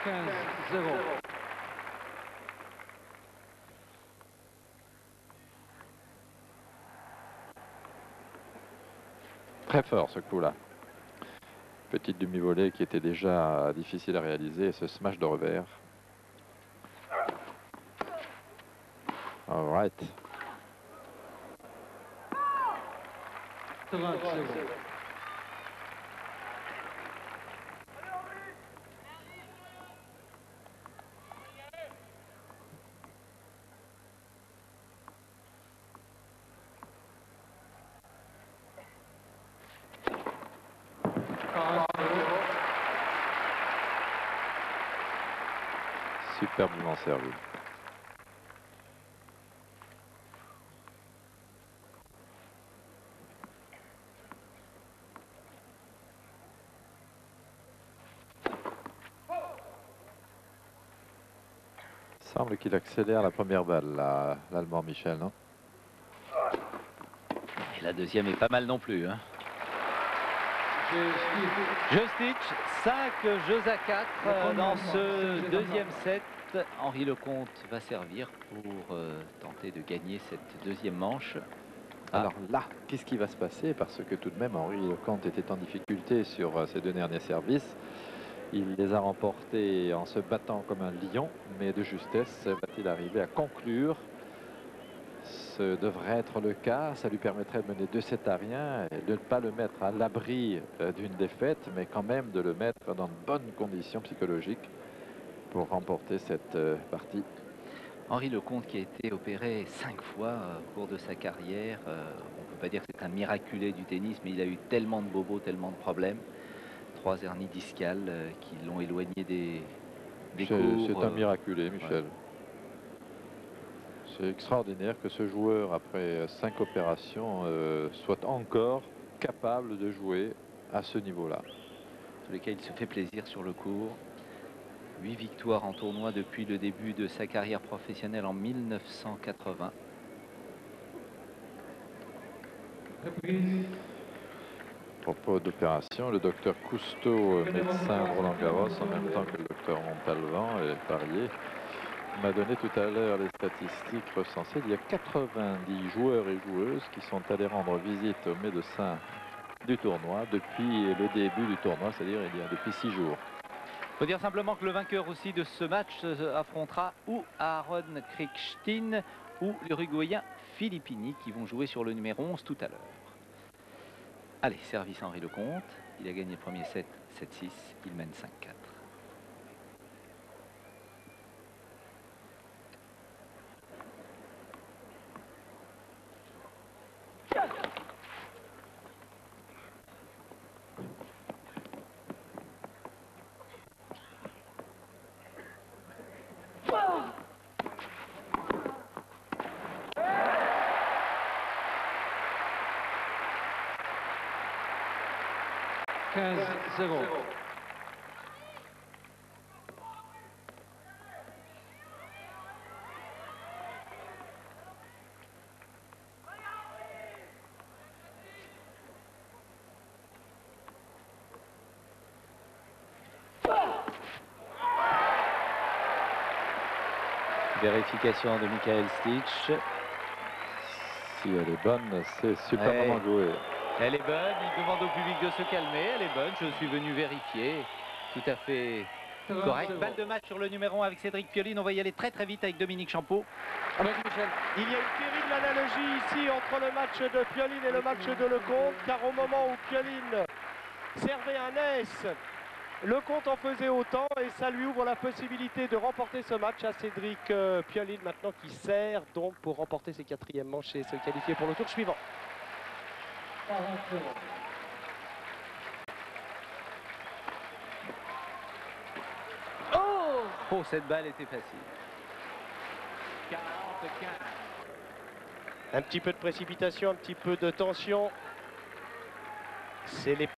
15-0. Très fort ce coup-là. Petite demi-volée qui était déjà difficile à réaliser et ce smash de revers. All right. 30-0. Superbement servi. Il semble qu'il accélère la première balle, l'Allemand Michel, non? Et la deuxième est pas mal non plus. Hein. Jostic, 5 jeux à 4 dans ce deuxième set. Henri Lecomte va servir pour tenter de gagner cette deuxième manche. Alors là, qu'est-ce qui va se passer? Parce que tout de même, Henri Lecomte était en difficulté sur ses deux derniers services. Il les a remportés en se battant comme un lion, mais de justesse, va-t-il arriver à conclure? Ce devrait être le cas. Ça lui permettrait de mener 2-7 à rien et de ne pas le mettre à l'abri d'une défaite, mais quand même de le mettre dans de bonnes conditions psychologiques pour remporter cette partie. Henri Lecomte qui a été opéré 5 fois au cours de sa carrière. On ne peut pas dire que c'est un miraculé du tennis, mais il a eu tellement de bobos, tellement de problèmes. 3 hernies discales qui l'ont éloigné des cours. C'est un miraculé, Michel. Ouais. C'est extraordinaire que ce joueur, après 5 opérations, soit encore capable de jouer à ce niveau-là. En tous les cas, il se fait plaisir sur le court. 8 victoires en tournoi depuis le début de sa carrière professionnelle en 1980. À propos d'opération, le docteur Cousteau, médecin de Roland Garros, en même temps que le docteur Montalvan et Parier, m'a donné tout à l'heure les statistiques recensées. Il y a 90 joueurs et joueuses qui sont allés rendre visite au médecin du tournoi depuis le début du tournoi, c'est-à-dire il y a depuis 6 jours. Il faut dire simplement que le vainqueur aussi de ce match affrontera ou Aaron Krickstein ou l'Uruguayen Filippini qui vont jouer sur le numéro 11 tout à l'heure. Allez, service Henri Lecomte. Il a gagné le premier set 7-6. Il mène 5-4. Vérification de Michael Stich. Si elle est bonne, c'est superbement joué. Elle est bonne, il demande au public de se calmer, elle est bonne, je suis venu vérifier. Tout à fait correct. Balle de match sur le numéro 1 avec Cédric Pioline, on va y aller très vite avec Dominique Champeau. Il y a une terrible analogie ici entre le match de Pioline et le match de Lecomte, car au moment où Pioline servait un ace, Lecomte en faisait autant et ça lui ouvre la possibilité de remporter ce match à Cédric Pioline maintenant qui sert donc pour remporter ses 4e manches et se qualifier pour le tour suivant. Oh, cette balle était facile. Un petit peu de précipitation, un petit peu de tension. C'est les